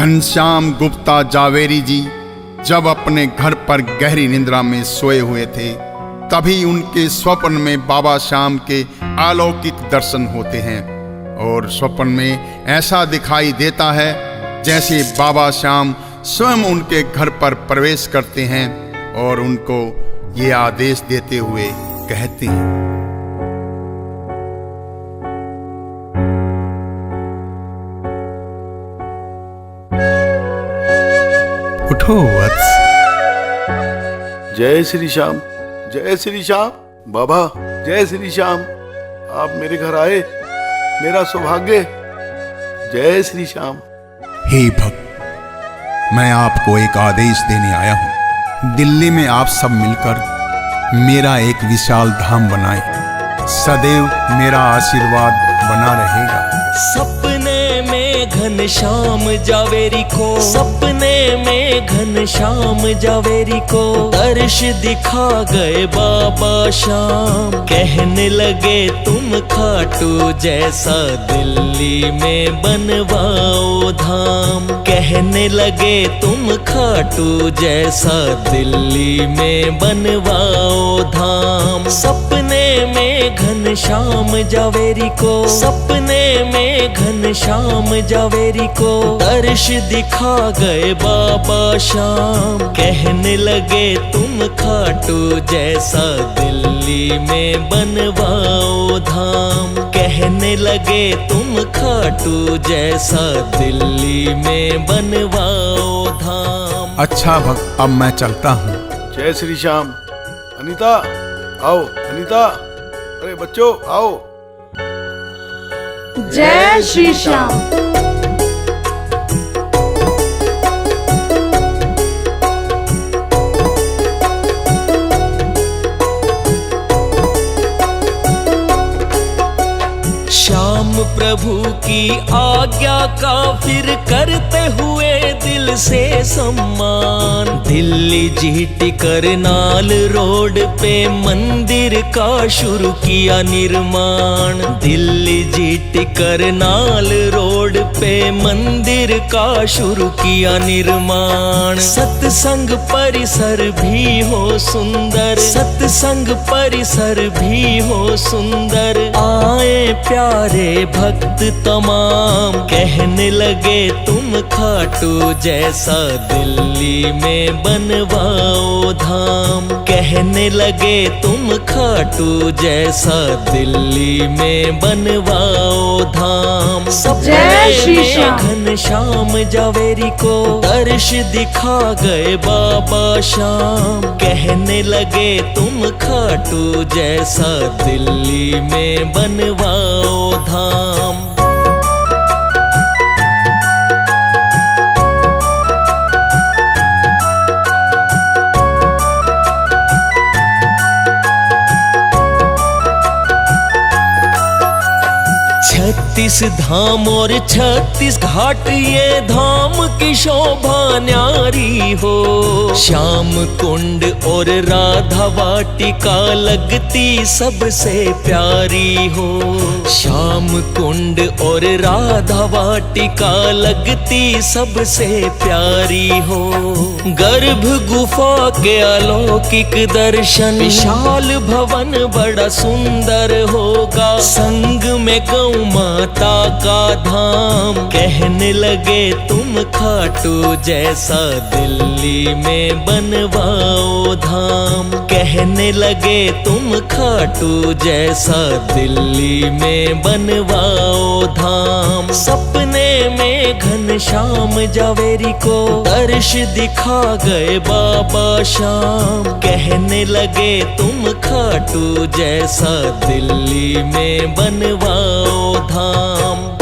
घनश्याम गुप्ता जावेरी जी जब अपने घर पर गहरी निद्रा में सोए हुए थे, तभी उनके स्वप्न में बाबा श्याम के अलौकिक दर्शन होते हैं और स्वप्न में ऐसा दिखाई देता है जैसे बाबा श्याम स्वयं उनके घर पर प्रवेश करते हैं और उनको ये आदेश देते हुए कहते हैं, उठो वत्स। जय श्री श्याम, जय श्री श्याम। बाबा जय श्री श्याम, आप मेरे घर आए, मेरा सौभाग्य। जय श्री श्याम। हे भक्त, मैं आपको एक आदेश देने आया हूं। दिल्ली में आप सब मिलकर मेरा एक विशाल धाम बनाएं। सदैव मेरा आशीर्वाद बना रहेगा। सपने में घनश्याम जावेरी को, सपने में घनश्याम जावेरी को दर्श दिखा गए बाबा श्याम। कहने लगे तुम खाटू जैसा दिल्ली में बनवाओ धाम। कहने लगे तुम खाटू जैसा दिल्ली में बनवाओ धाम। सपने में घनश्याम जावेरी को, सपने में घनश्याम जावेरी को दर्श दिखा गए बाबा श्याम। कहने लगे तुम खाटू जैसा दिल्ली में बनवाओ धाम। कहने लगे तुम खाटू जैसा दिल्ली में बनवाओ धाम। अच्छा भक्त, अब मैं चलता हूँ। जय श्री श्याम। अनीता आओ, अनीता, अरे बच्चों आओ। जय श्री श्याम। श्याम प्रभु की आज्ञा का फिर करते हुए दिल से सम्मान। दिल्ली जीटी करनाल रोड पे मंदिर का शुरू किया निर्माण। दिल्ली जीटी करनाल रोड पे मंदिर का शुरू किया निर्माण। सत्संग परिसर भी हो सुंदर, सत्संग परिसर भी हो सुंदर। आए प्यारे भक्त तमाम, कहने लगे तुम खाटू जैसा दिल्ली में बनवाओ धाम। कहने लगे तुम खाटू जैसा दिल्ली में बनवाओ धाम। जय श्री सपने श्याम। में घनश्याम जावेरी को दर्श दिखा गए बाबा श्याम। कहने लगे तुम खाटू जैसा दिल्ली में बनवाओ धाम। छत्तीस धाम और 36 घाट, ये धाम की शोभा न्यारी हो। श्याम कुंड और राधा वाटिका लगती सबसे प्यारी हो। श्याम कुंड और राधा वाटिका लगती सबसे प्यारी हो। गर्भ गुफा के अलौकिक दर्शन, विशाल भवन बड़ा सुंदर होगा। संग में गौ माता का धाम। कहने लगे तुम खाटू जैसा दिल्ली में बनवाओ धाम। कहने लगे तुम खाटू जैसा दिल्ली में बनवाओ धाम। सपने में घनश्याम जावेरी को दर्श दिखा गए बाबा श्याम। कहने लगे तुम खाटू जैसा दिल्ली में बनवाओ धाम।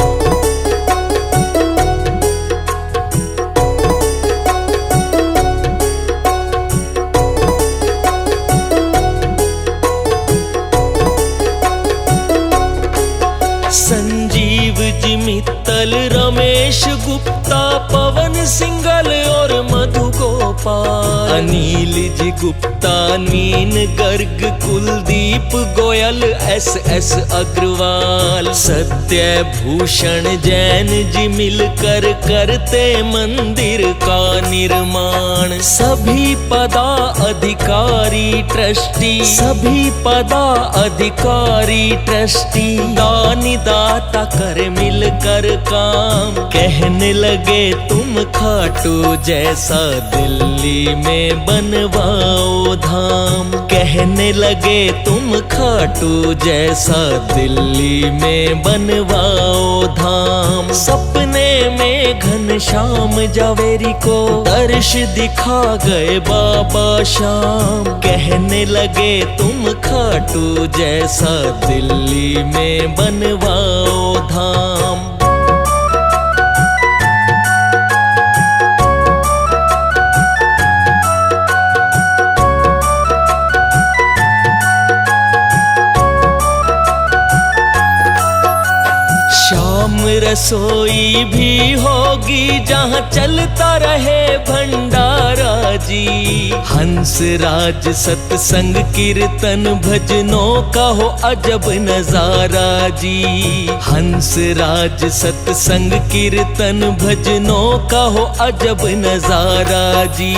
संजीव जी मित्तल, रमेश गुप्ता, पवन सिंगल और मधु को गोपाल। अनिल जी गुप्ता, मीन गर्ग, कुलदीप गोयल, SS अग्रवाल, सत्य भूषण जैन जी मिलकर करते मंदिर का निर्माण। सभी पदाधिकारी ट्रस्टी, सभी पदाधिकारी ट्रस्टी, दानी दाता कर मिलकर काम। कहने लगे तुम खाटू जैसा दिल्ली में बनवाओ धाम। कहने लगे तुम खाटू जैसा दिल्ली में बनवाओ धाम। सपने में घनश्याम जावेरी को दर्श दिखा गए बाबा श्याम। कहने लगे तुम खाटू जैसा दिल्ली में बनवाओ धाम। रसोई भी होगी जहाँ चलता रहे भंडारा जी। हंस राज सत्संग कीर्तन भजनों का हो अजब नजारा जी। हंस राज सत्संग कीर्तन भजनों का हो अजब नजारा जी।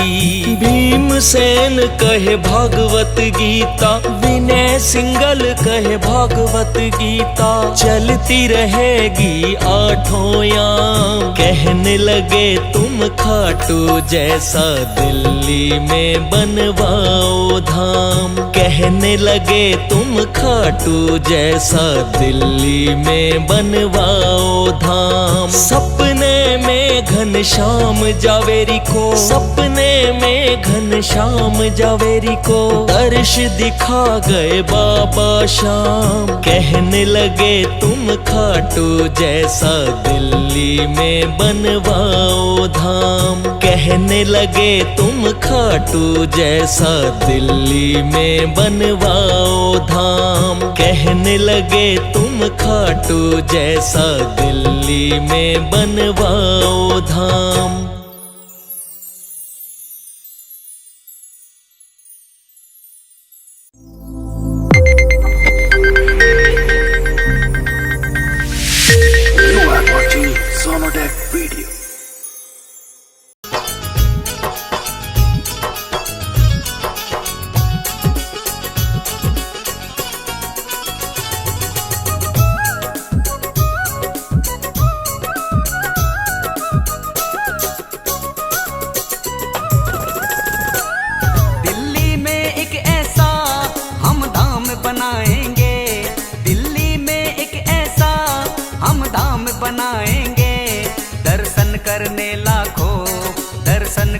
भीमसेन कहे भागवत गीता, विनय सिंगल कहे भागवत गीता। चलती रहेगी आठों याम। कहने लगे तुम खाटू जैसा दिल्ली में बनवाओ धाम। कहने लगे तुम खाटू जैसा दिल्ली में बनवाओ धाम। सपने में घनश्याम जावेरी को, सपने में घनश्याम जावेरी को दर्श दिखा गए बाबा श्याम। कहने लगे तुम खाटू जैसा दिल्ली में बनवाओ धाम। कहने लगे तुम खाटू जैसा दिल्ली में बनवाओ धाम। कहने लगे तुम खाटू जैसा दिल्ली में बनवाओ धाम।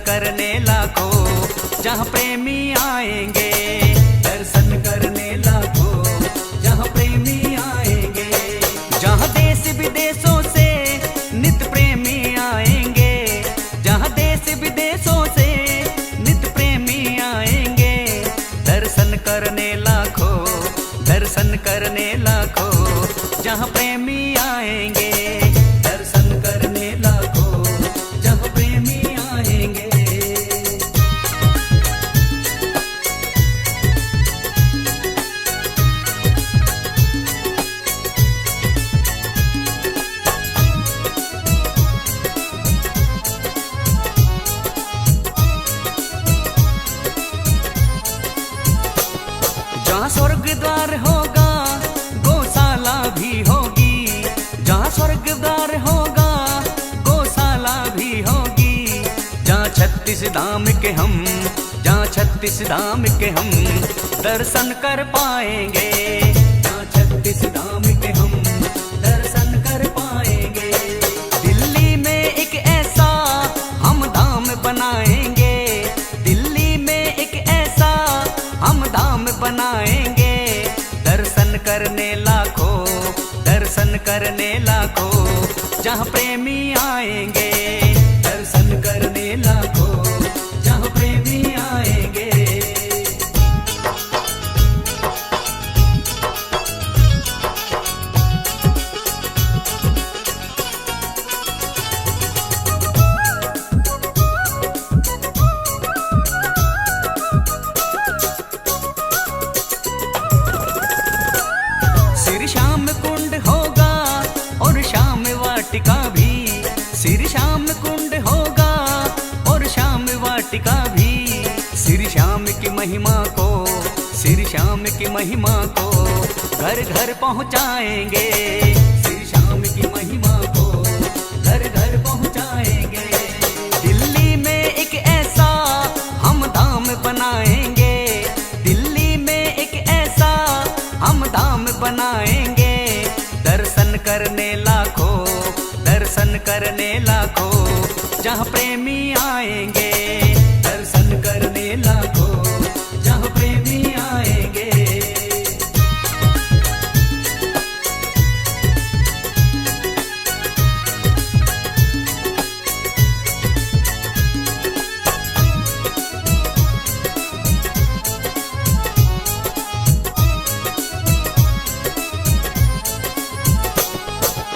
करने लाखों जहाँ प्रेमी आएंगे, दर्शन करने लाखों जहाँ प्रेमी आएंगे। जहाँ देश विदेशों से नित प्रेमी आएंगे, जहाँ देश विदेशों से नित प्रेमी आएंगे। दर्शन करने लाखों, दर्शन करने लाखों जहाँ प्रेमी आएंगे, दर्शन करने लाखों जहाँ प्रेमी आएंगे। जहाँ स्वर्ग द्वार होगा गौशाला भी होगी, जहाँ स्वर्ग द्वार होगा गौशाला भी होगी। जहाँ 36 धाम के हम, जहाँ 36 धाम के हम दर्शन कर पाएंगे, जहाँ 36 धाम के हम दर्शन कर पाएंगे। दिल्ली में एक ऐसा हम धाम बनाएंगे, दिल्ली में एक ऐसा हम धाम बनाएंगे। दर्शन करने लाखों, दर्शन करने लाखों जहाँ प्रेमी आएंगे, दर्शन करने लाखों जहाँ प्रेमी आएंगे। महिमा को, श्री श्याम की महिमा को घर घर पहुँचाएंगे। श्री श्याम की महिमा को घर घर पहुँचाएंगे। दिल्ली में एक ऐसा हम धाम बनाएंगे, दिल्ली में एक ऐसा हम धाम बनाएंगे। दर्शन करने लाखों, दर्शन करने लाखों जहाँ प्रेमी आएंगे। दर्शन करने लाखों जहाँ प्रेमी आएंगे।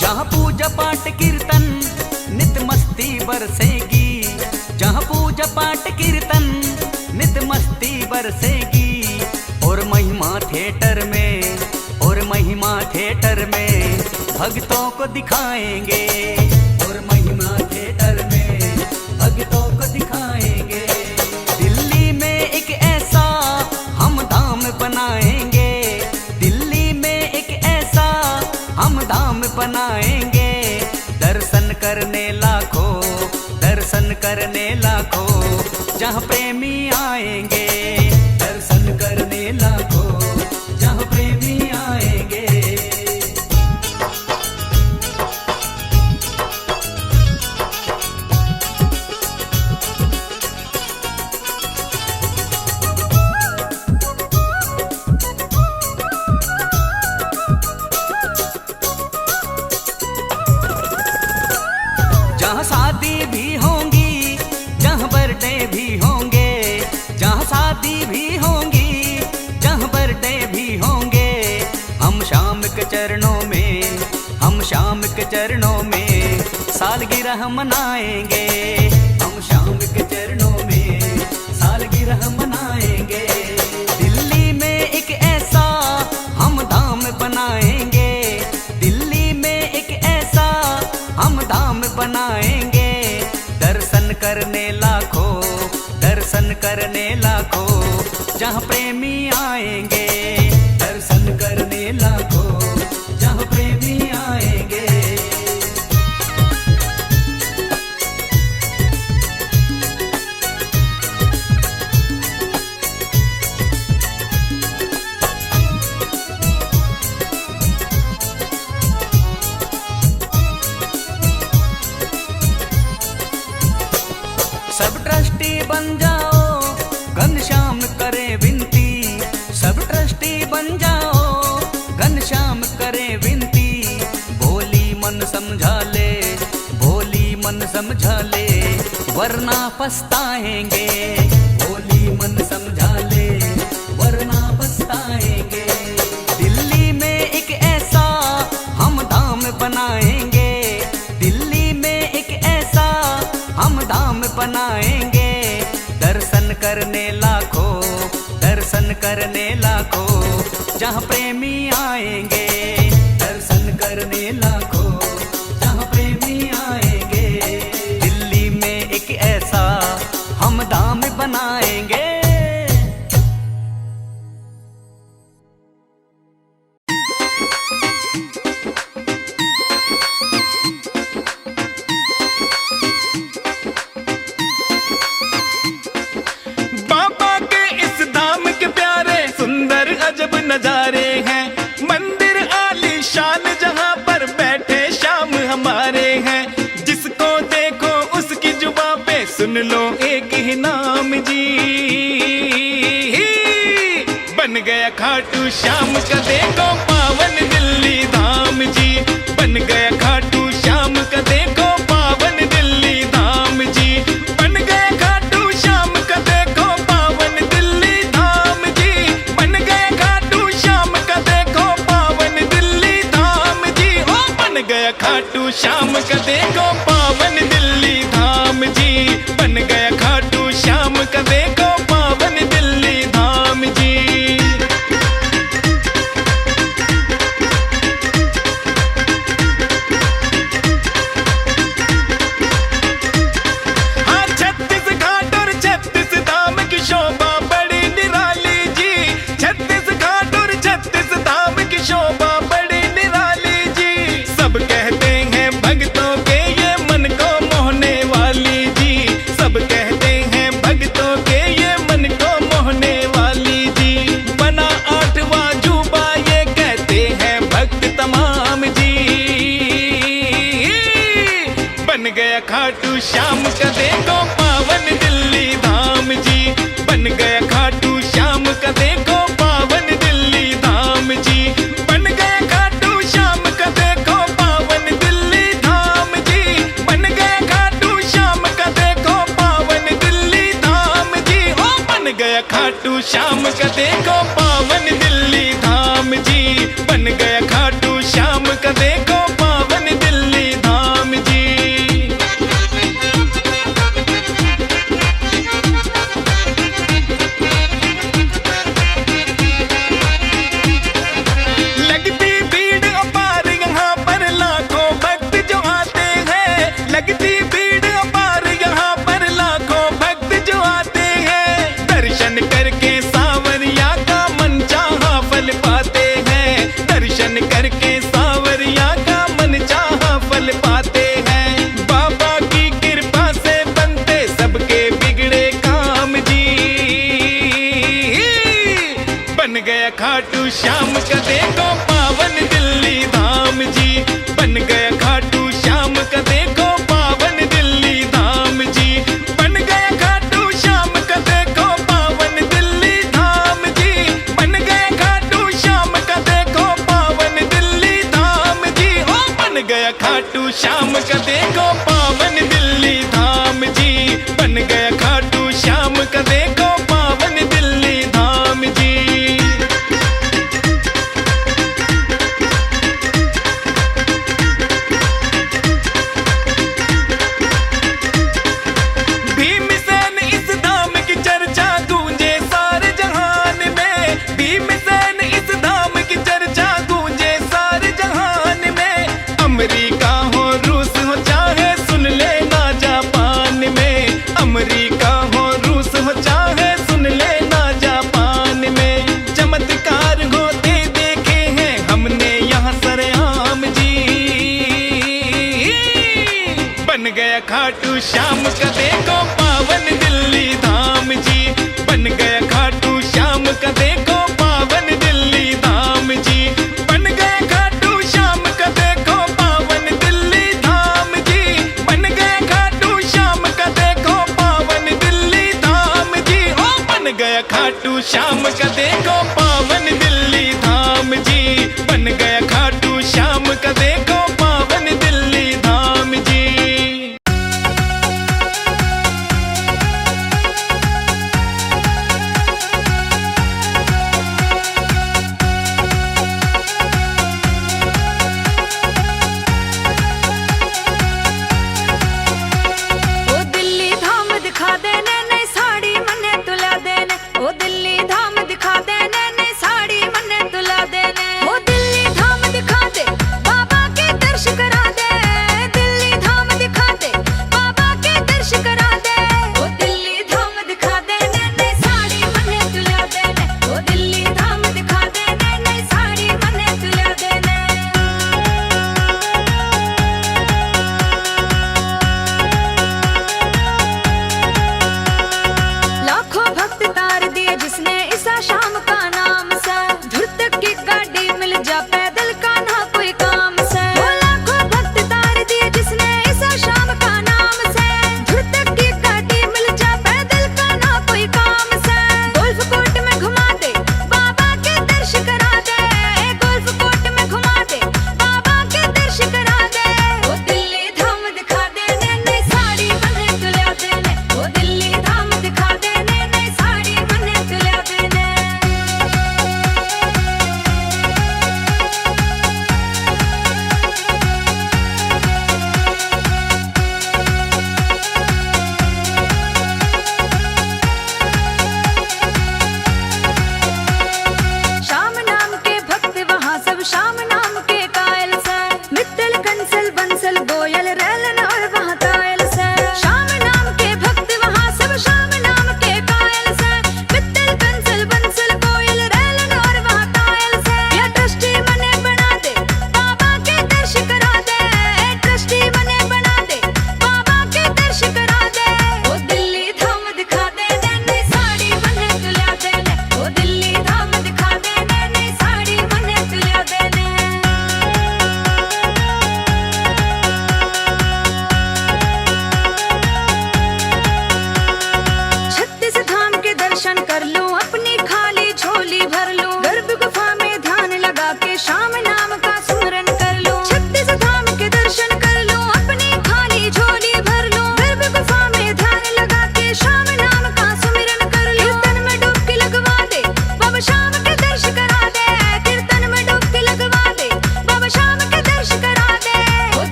जहाँ पूजा पाठ कीर्तन नित मस्ती बरसेगी, जहाँ पूजा पाठ कीर्तन नित मस्ती बरसेगी। और महिमा थिएटर में, और महिमा थिएटर में भक्तों को दिखाएंगे। और महिमा थिएटर में भक्तों को दिखाएंगे। दिल्ली में एक ऐसा हम धाम बनाएंगे, दिल्ली में एक ऐसा हम धाम बनाएंगे। दर्शन करने लाखों, दर्शन करने लाखों जहाँ प्रेमी आएंगे। दर्शन करने लाखों जहाँ प्रेमी आएंगे। जहाँ शादी भी होंगी, जहाँ बर्थडे भी होंगे, जहाँ शादी भी होंगी, जहाँ बर्थडे भी होंगे। हम श्याम के चरणों में, हम श्याम के चरणों में सालगिरह मनाएंगे। हम श्याम के चरणों में सालगिरह मनाएंगे। दिल्ली में एक ऐसा हम धाम बनाएंगे, दिल्ली में एक ऐसा हम धाम बनाएंगे। दर्शन करने लाखों, दर्शन करने लाखों जहाँ प्रेमी आएंगे। दर्शन करने लाखों जहाँ प्रेमी आएंगे। सब ट्रस्टी बन जाओ, घनश्याम करे विनती। सब ट्रस्टी बन जाओ, घनश्याम करे विनती। भोली मन समझा ले, भोली मन समझा ले वरना पछताएंगे। भोली मन समझा ले वरना पछताएंगे। दिल्ली में एक ऐसा हम धाम बनाएंगे, दिल्ली में एक ऐसा हम धाम बनाएंगे। दर्शन करने लाखों, दर्शन करने लाखों जहाँ प्रेमी आएंगे। दर्शन करने लाखों जहाँ प्रेमी आएंगे। दिल्ली में एक ऐसा हम धाम बनाएंगे। अजब नजारे हैं, मंदिर आलीशान जहाँ पर बैठे श्याम हमारे हैं। जिसको देखो उसकी जुबां पे सुन लो एक ही नाम जी। बन गया खाटू श्याम का देखो पावन दिल्ली धाम जी। बन गया खाटू श्याम का देखो पावन दिल्ली धाम जी। बन गया खाटू श्याम का देखो पावन दिल्ली धाम जी। बन गया खाटू श्याम का देखो पावन दिल्ली धाम जी। हो बन गया खाटू श्याम का देखो पावन दिल्ली धाम जी। बन गया खाटू श्याम का देखो पावन दिल्ली धाम जी। हाँ 36 घाट और 36 धाम की शोभा बड़ी निराली खाटू श्याम का देखो पावन दिल्ली धाम जी। बन गया खाटू श्याम का देखो पावन दिल्ली धाम जी। बन गया खाटू श्याम का देखो पावन दिल्ली धाम जी। बन गया खाटू श्याम का देखो पावन दिल्ली धाम जी। ओ बन गया खाटू श्याम का देखो पावन दिल्ली धाम जी। बन गया खाटू श्याम का देखो पावन दिल्ली धाम जी। लगती भीड़ अपार यहाँ पर लाखों भक्त जो आते हैं। लगती भीड़ अपार यहाँ पर लाखों भक्त जो आते हैं। दर्शन करके सावरिया का मन चाहा फल पाते हैं। दर्शन करके सावरिया का मन चाहा फल पाते हैं। बाबा की कृपा से बनते सबके बिगड़े काम जी। बन गया खाटू श्याम का देखो पावन दिल्ली धाम जी। बन गया खाटू श्याम का देखो पावन दिल्ली धाम जी। बन गया खाटू श्याम का देखो पावन दिल्ली धाम जी। बन गया खाटू श्याम का देखो पावन दिल्ली धाम जी। ओ बन गया खाटू श्याम का देखो पावन दिल्ली धाम जी। बन गया खाटू श्याम का देखो पावन दिल्ली धाम जी। भीमसेन इस धाम की चर्चा गूंजे सारे जहान में। भीमसेन इस धाम की चर्चा गूंजे सारे जहान में। अमेरिका हो रूस हो चाहे सुन लेना जापान में। अमेरिका हो रूस हो चाहे सुन लेना जापान में। चमत्कार होते देखे हैं हमने यहाँ सरेआम जी। बन गया खाटू श्याम का देखो पावन दिल्ली धाम जी। बन गया खाटू श्याम का देखो पावन दिल्ली धाम जी। बन गया खाटू श्याम का देखो पावन दिल्ली धाम जी। बन गया खाटू श्याम का देखो पावन दिल्ली धाम जी। ओ बन गया खाटू श्याम का देखो पावन दिल्ली धाम जी। बन गया खाटू श्याम का देखो पावन दिल्ली धाम जी। ओ दिल्ली धाम दिखा देने नई साड़ी मने तुला देने। ओ दिल्ली धाम दिखा देने नई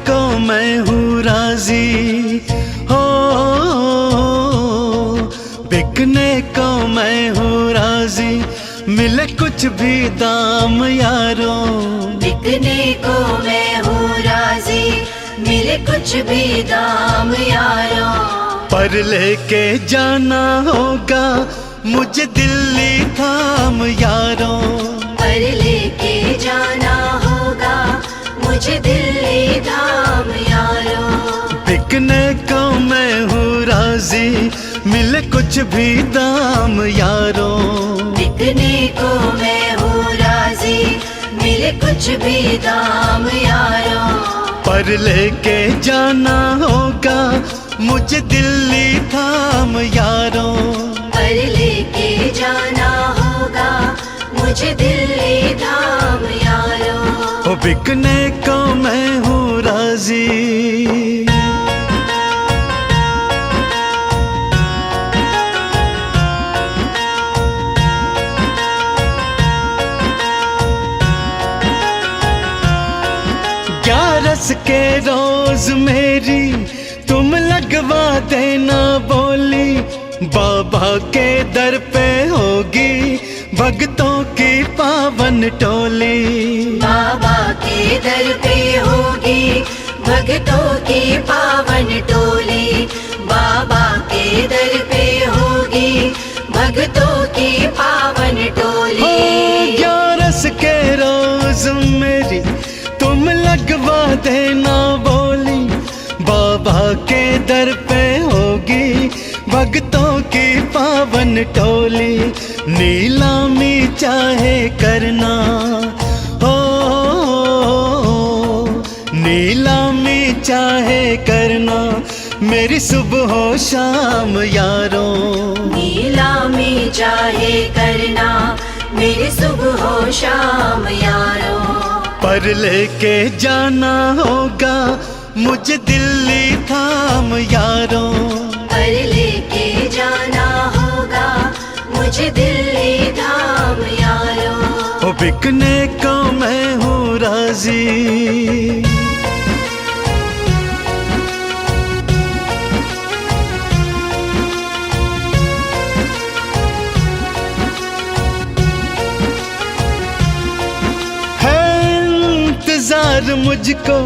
को मैं हूँ राजी हो, बिकने को मैं हूँ राजी, मिले कुछ भी दाम यारों। बिकने को मैं हूँ राजी, मिले कुछ भी दाम यारों। पर लेके जाना होगा मुझे दिल्ली धाम यारों। पर लेके जाना होगा मुझे दिल्ली धाम यारों। बिकने को मैं हूँ राजी, मिले कुछ भी दाम यारों। बिकने को मैं हूँ राजी, मिले कुछ भी दाम यारों। पर लेके जाना होगा मुझे दिल्ली धाम यारों। पर लेके जाना होगा मुझे दिल्ली धाम यारों। ओ बिकने को मैं हूँ राजी। ग्यारस के रोज मेरी तुम लगवा देना बोली, बाबा के दर पे होगी भक्तों की पावन टोली। बाबा के दर पे होगी भक्तों की पावन टोली। बाबा के दर पे होगी भक्तों की पावन टोली। ग्यारस के रोज मेरी तुम लगवा देना बोली, बाबा के दर पे होगी भक्तों की पावन टोली। नीलामी चाहे करना हो, नीलामी चाहे करना मेरी सुबह हो शाम यारों। नीलामी चाहे करना मेरी सुबह हो शाम यारों। पर लेके जाना होगा मुझे दिल्ली धाम यारों। पर लेके जाना होगा मुझे दिल्ली धाम यारों। ओ बिकने को मैं हूँ राजी। इंतजार मुझको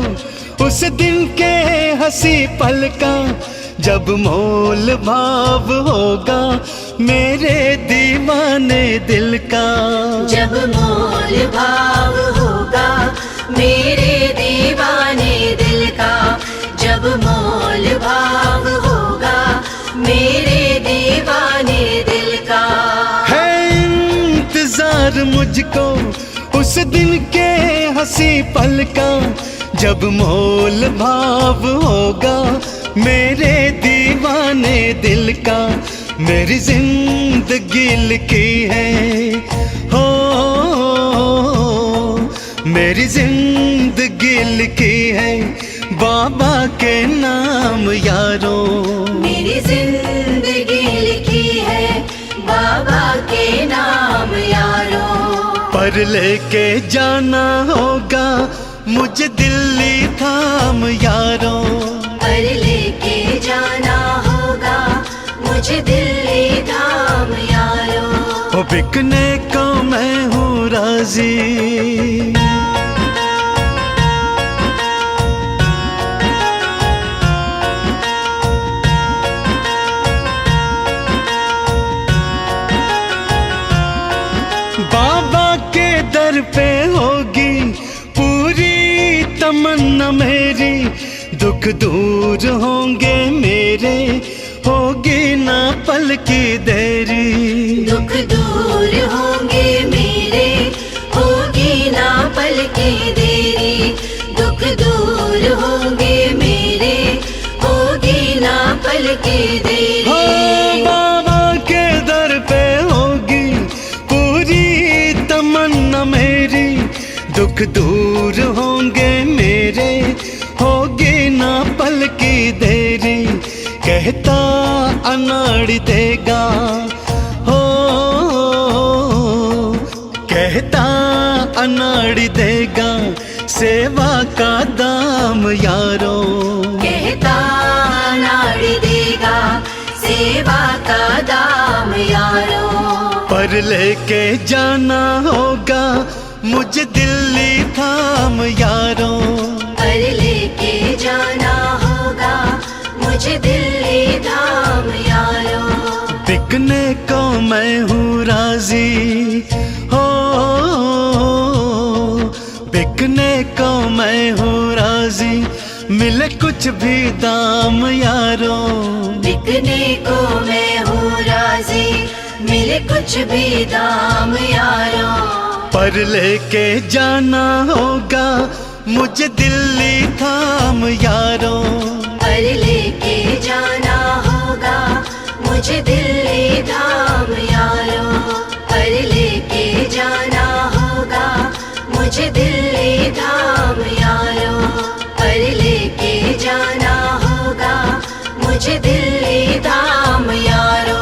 उस दिन के हंसी पल का, जब मोल भाव होगा मेरे दीवाने दिल का। जब मोल भाव होगा मेरे दीवाने दिल का। जब मोल भाव होगा मेरे दीवाने दिल का। है इंतजार मुझको उस दिन के हंसी पल का, जब मोल भाव होगा मेरे दीवाने दिल का। मेरी जिंदगी लिखी है हो, मेरी जिंदगी लिखी है बाबा के नाम यारों। मेरी जिंदगी लिखी है बाबा के नाम यारों। पर लेके जाना होगा मुझे दिल्ली धाम यारों। पर लेके जाना होगा मुझे दिल्ली धाम यारों। ओ बिकने को मैं हूँ राजी। बाबा के दर पे होगी पूरी तमन्ना मेरी, दुख दूर होंगे मेरे होगी ना पल की देरी। दुख दूर होंगे मेरे होगी ना पल की देरी। दुख दूर होंगे मेरे होगी ना पल की देरी। हो बाबा के दर पे होगी पूरी तमन्ना मेरी, दुख दूर होंगे मेरे होगी ना पल की देरी। कहता अनाड़ी देगा हो, कहता अनाड़ी देगा सेवा का दाम यारो। कहता नाड़ी देगा सेवा का दाम यारो। पर लेके जाना होगा मुझे दिल्ली धाम यारो। पर लेके जाना होगा मुझे दिल्ली धाम यारो। बिकने को मैं हूँ राजी हो, बिकने को मैं हूँ राजी, मिले कुछ भी दाम यारो। बिकने को मैं हूँ राजी, मिले कुछ भी दाम यारो। पर लेके जाना होगा मुझे दिल्ली धाम यारो। पर लेके जाना होगा मुझे दिल्ली धाम यारो। पर लेके जाना होगा मुझे दिल्ली धाम यारो। पर लेके जाना होगा मुझे दिल्ली धाम यारो।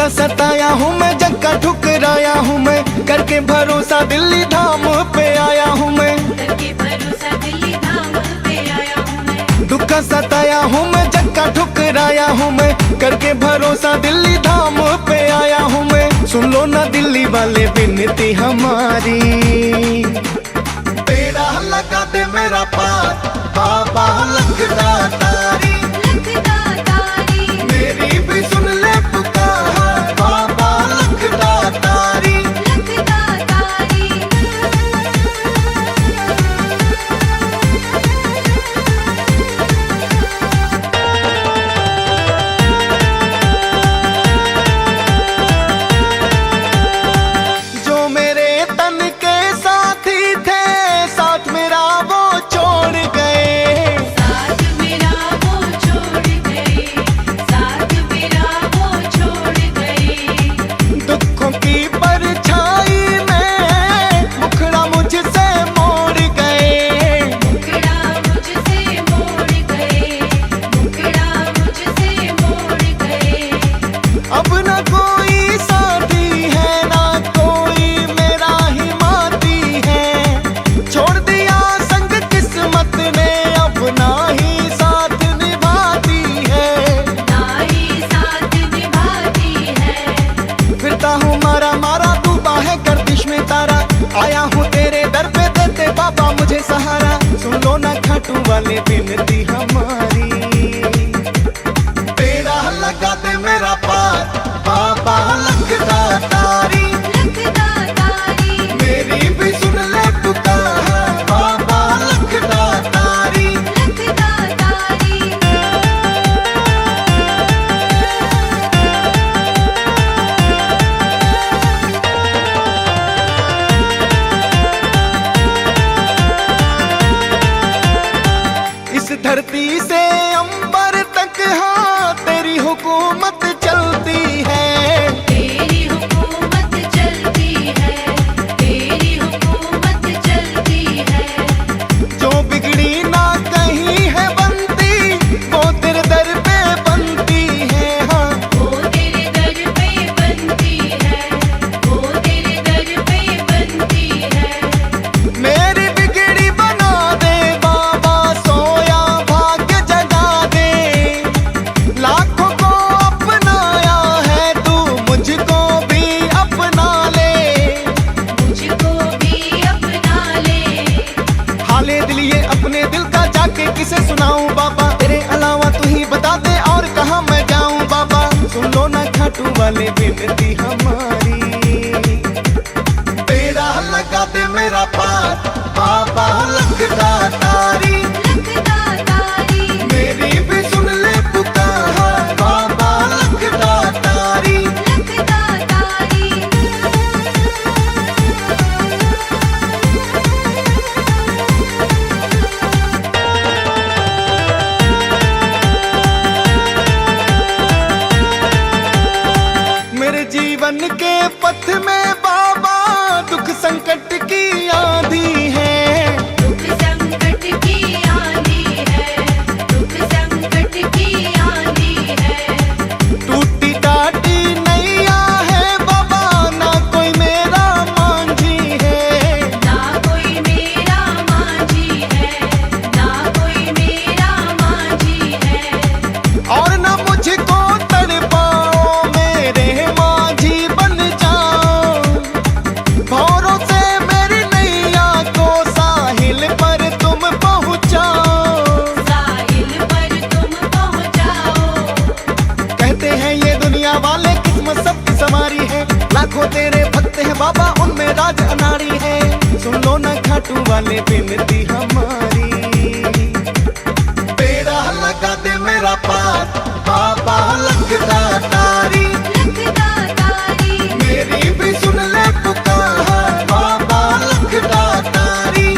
सताया हूँ मैं, जग का ठुकराया हूँ मैं, करके भरोसा दिल्ली धाम पे आया हूँ मैं। करके भरोसा दिल्ली धाम कितना सताया हूँ मैं, जक्का ठुकराया हूँ मैं, करके भरोसा दिल्ली धाम पे आया हूँ मैं। सुन लो ना दिल्ली वाले विनती हमारी, तेरा लगा दे मेरा पार बाबा लखदातारी, मेरी भी सुन ले पुकार बाबा लखदातारी। जो मेरे तन के साथी थे, साथ मेरा वो छोड़ गए, साथ मेरा वो छोड़ गए, साथ मेरा वो छोड़ गए। दुखों की परछाई में मुखड़ा मुझसे मोड़ गए, मुखड़ा मुझसे मोड़ गए, मुखड़ा मुझसे मोड़ गए। अब न कोई साथी है ना कोई मेरा हिमाती है, छोड़ दिया संग किस्मत ने अब ना ही साथ निभाती है, ना ही साथ निभाती है। फिरता हूँ मारा मारा डूबा है गर्दिश में तारा, आया हूँ तेरे दर पे देते बाबा मुझे सहारा। सुन लो ना खाटू वाले विनती हमारी, तेरा लगा दे मेरा पार बाबा लखदातारी, मेरी भी सुन ले पुकार बाबा लखदातारी। इस धरती से अंबर तक हाँ तेरी हुकूमत चलती है, तेरी हुकूमत चलती है, तेरी हुकूमत चलती है। जो बिगड़ी ना कहीं है बनती वो तेरे दर पे बनती है, हाँ वो तेरे दर पे बनती है, वो तेरे दर पे बनती है। मेरी बिगड़ी बना दे बाबा, सोया भाग्य जगा दे, लाखों को अपनाया है तू मुझको भी अपना ले, मुझको भी अपना ले। हाले दिल ये अपने दिल का जाके किसे सुनाऊं बाबा, तेरे अलावा तू ही बता दे और कहाँ मैं जाऊं बाबा। सुन लो ना खाटू वाले विनती हमारी, तेरा लगा दे मेरा पार बाबा लखदातारी, मेरी भी सुन ले पुकार बाबा लखदातारी। मेरे जीवन के पथ में बाबा दुख संकट की आंधी है, दुख संकट की आंधी है, दुख संकट की आंधी है। टूटी टाटी नैया है बाबा ना कोई मेरा मांझी है, ना कोई मेरा मांझी है, ना कोई मेरा मांझी है। और ना मुझको तड़पाओ मेरे मांझी बन जाओ, भौरों से मेरी नैया को साहिल पर तुम पहुँचाओ, साहिल पर तुम पहुँचाओ। कहते हैं ये दुनिया वाले किस्मत सबकी संवारी है, लाखों तेरे भक्त हैं बाबा उनमें राज अनाड़ी है। सुन लो ना खाटू वाले विनती हमारी, तेरा लगा दे मेरा पार बाबा लखदातारी, मेरी भी सुन ले पुकार बाबा लखदातारी।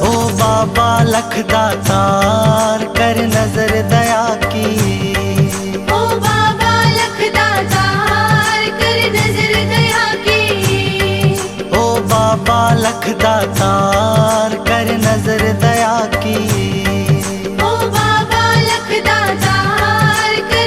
ओ बाबा लखदातार कर नजर दया की, ओ बाबा लखदातार कर नजर दया की। ओ बाबा लखदातार कर नजर दया की। ओ बाबा लखदातार कर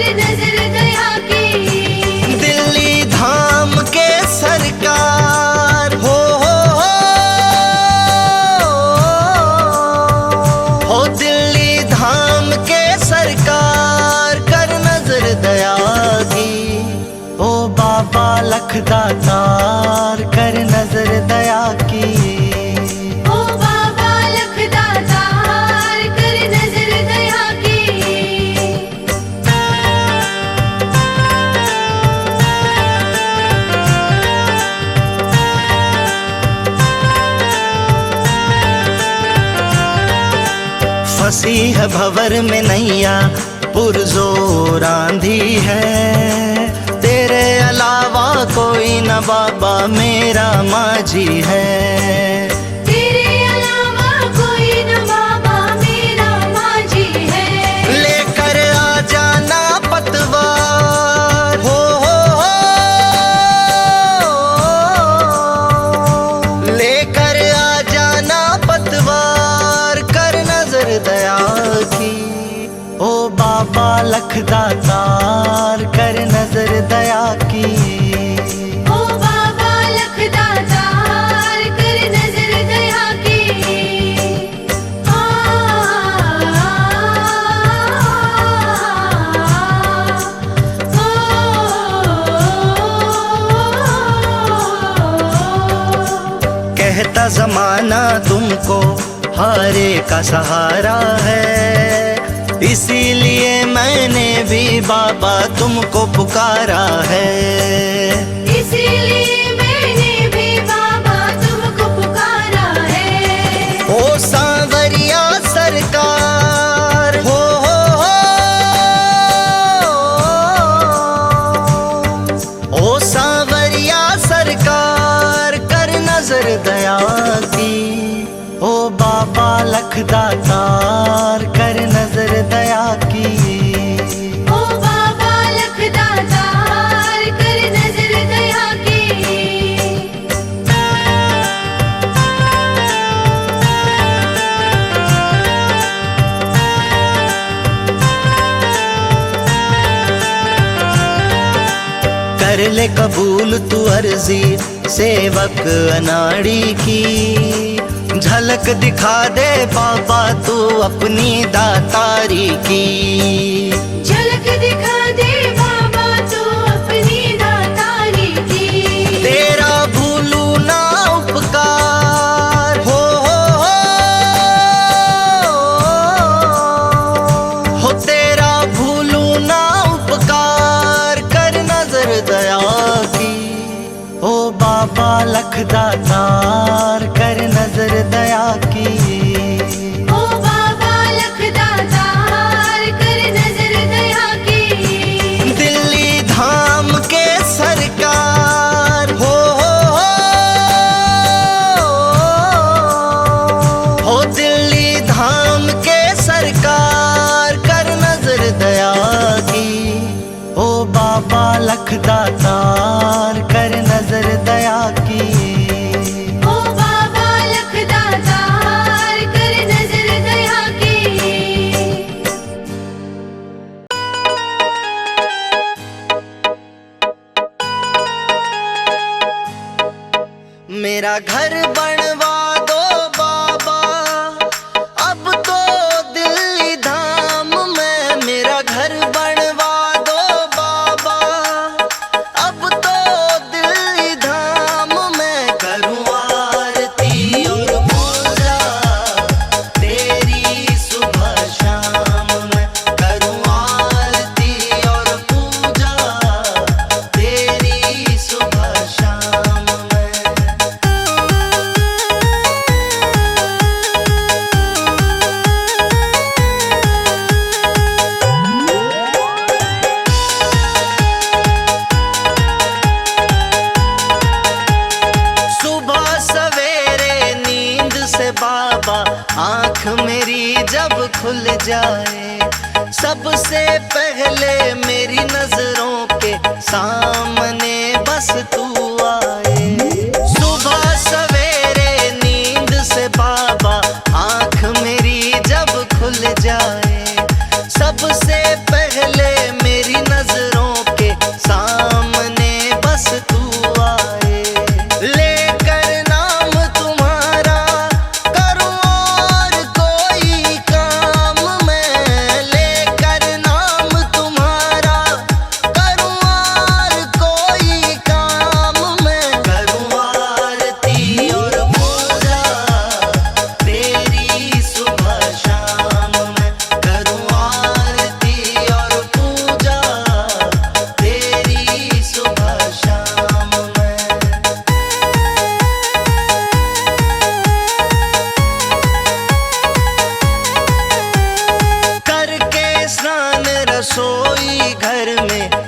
दातार कर नजर दया की। ओ बाबा लख दातार कर नजर दया की। फंसी है भंवर में नैया पुरजोर आंधी है, तेरे अलावा कोई न बाबा मेरा माझी है। तेरे अलावा कोई न बाबा मेरा माझी है। लेकर आ जाना पतवार हो, लेकर आ जाना पतवार कर नजर दया की। ओ बाबा लख दातार कर नजर दया की। ओ बाबा लख दातार कर नजर दया की। कहता जमाना तुमको हारे का सहारा है, इसीलिए मैंने भी बाबा तुमको पुकारा है। इसीलिए मैंने भी बाबा तुमको पुकारा है। ओ सांवरिया सरकार हो, ओ सांवरिया सरकार कर नजर दया की। ओ बाबा लख दातार कर नजर दया की। ओ बाबा लख दातार कर नजर दया की। कर ले कबूल तू अर्जी सेवक अनाड़ी की, झलक दिखा दे बाबा तू अपनी दातारी की। झलक दिखा दे बाबा तू अपनी दातारी की। तेरा भूलू ना उपकार हो, तेरा भूलू ना उपकार कर नजर दया की। ओ बाबा लख दातार कर नजर दया की। ओ बाबा लख दातार कर नजर दया की। दिल्ली धाम के सरकार हो, दिल्ली धाम के सरकार कर नजर दया की। ओ बाबा लख दातार कर नजर दया की। ओ बाबा लख दातार कर नजर दया की। मेरा घर बनवा दो बाबा अब तो दिल्ली धाम में। मेरा घर बनवा दो बाबा अब तो दिल्ली धाम में। करूँ आरती और पूजा तेरी सुबह शाम में। करूँ आरती और पूजा तेरी सुबह शाम में। सुबह सवेरे नींद से बाबा आंख मेरी जब खुल जाए, सबसे पहले मेरी नजरों के सामने बस तू आए। सुबह सवेरे नींद से बाबा आंख मेरी जब खुल जाए, सबसे पहले मेरी नजरों के सामने बस तू आए। लेकर नाम तुम्हारा करूँ और कोई काम मैं। लेकर नाम तुम्हारा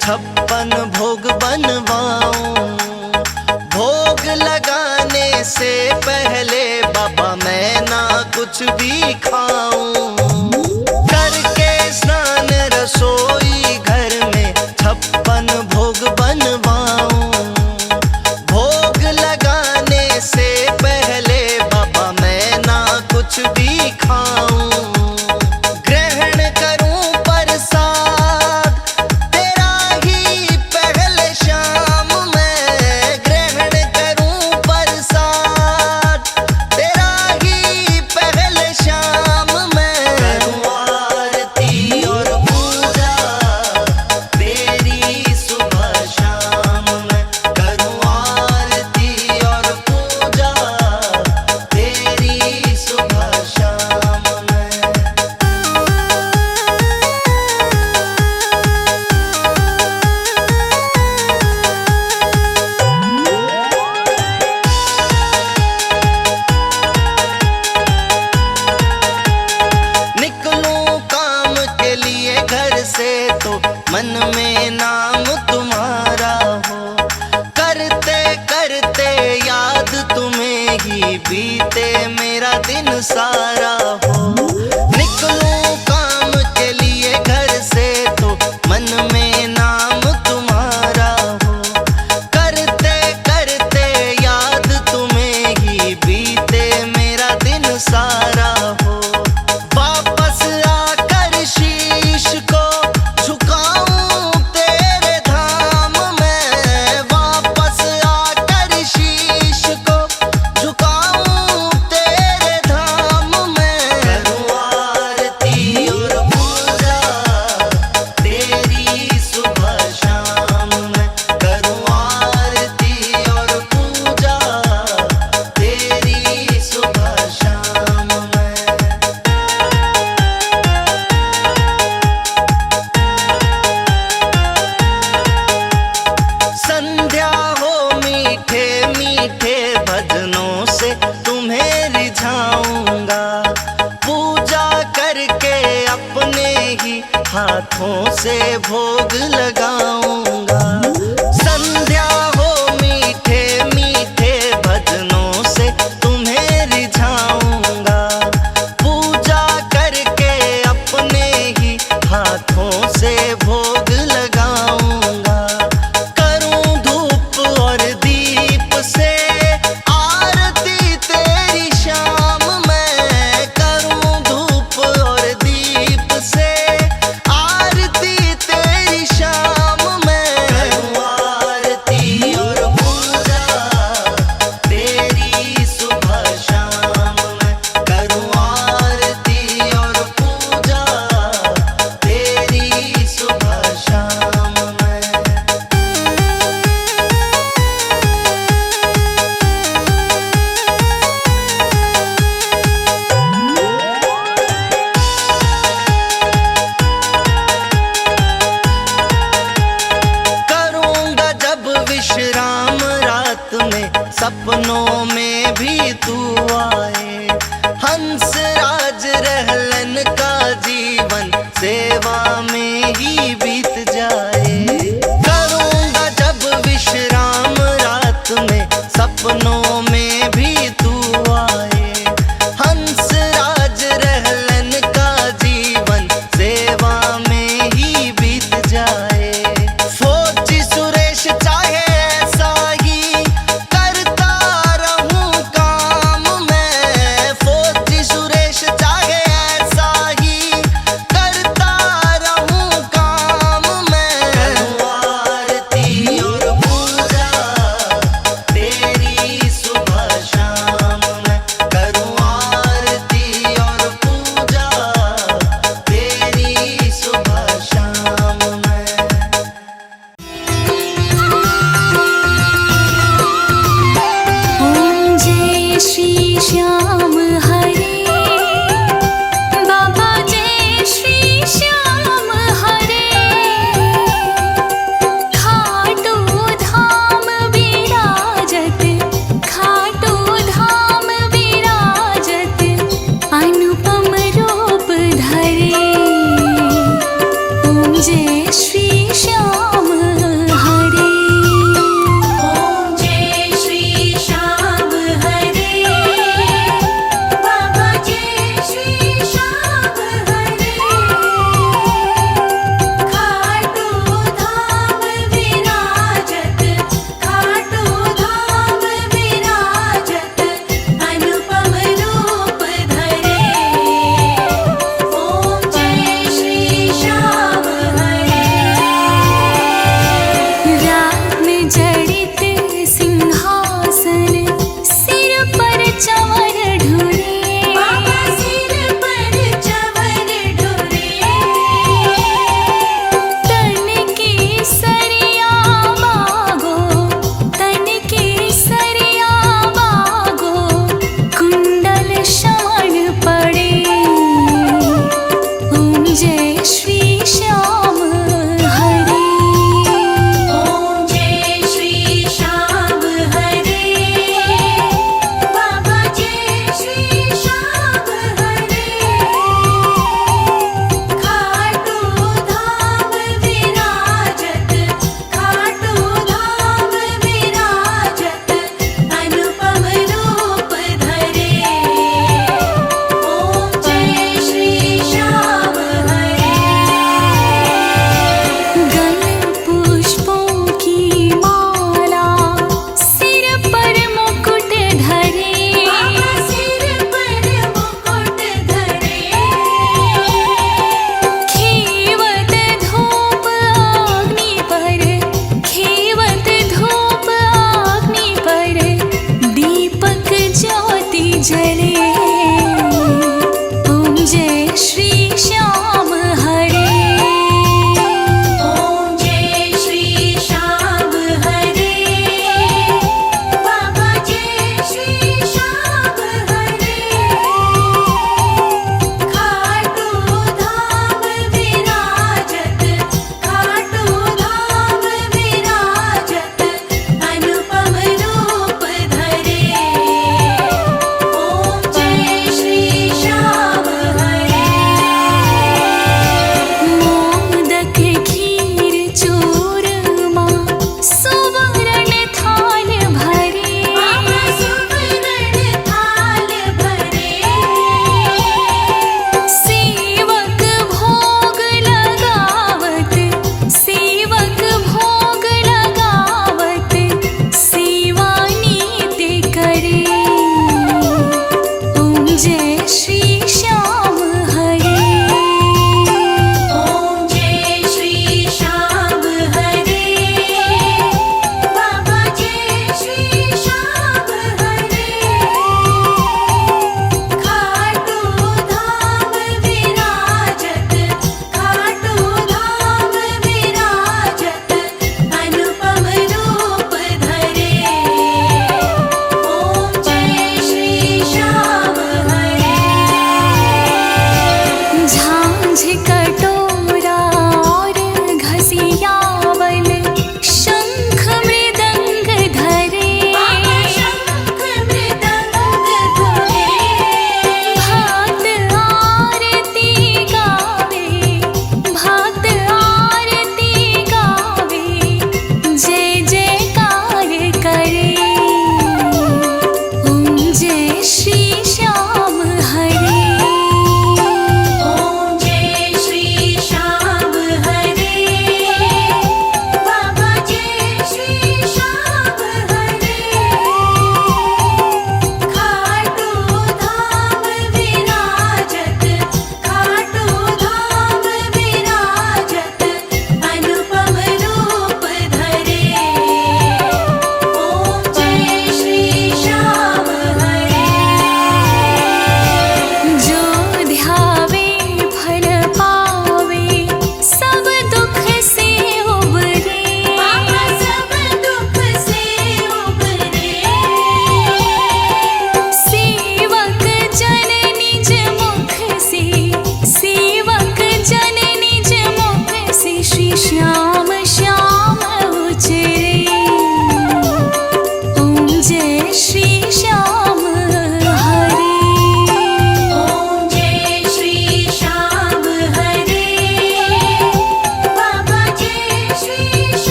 56 भोग बनवाऊं। भोग लगाने से पहले बाबा मैं ना कुछ भी खाऊं। करके स्नान रसोई घर में 56 भोग बनवाऊं। भोग लगाने से पहले बाबा मैं ना कुछ भी खाऊं। ग्रहण करूं प्रसाद तेरा ही पहले शाम में। ग्रहण करूं प्रसाद तेरा ही पहले शाम में। करूं आरती और पूजा तेरी सुबह शाम में। करूं आरती और पूजा तेरी सुबह शाम में। निकलूं काम के लिए घर से तो मन में नाम तुम्हारा हो। करते करते याद तुम्हें ही बीते मेरा दिन सारा हो। निकलूं काम के लिए घर से तो मन में नाम तुम्हारा हो। करते करते याद तुम्हें ही बीते मेरा दिन सारा हो। वापस आकर शीश को झुकाऊं तेरे धाम में। वापस आकर शीश को झुकाऊं तेरे धाम में। करूं आरती और पूजा तेरी सुबह शाम में। करूं आरती और पूजा तेरी सुबह शाम में। संध्या हो मीठे मीठे भजनों से तुम्हें रिझाऊंगा। पूजा करके अपने ही हाथों से भोग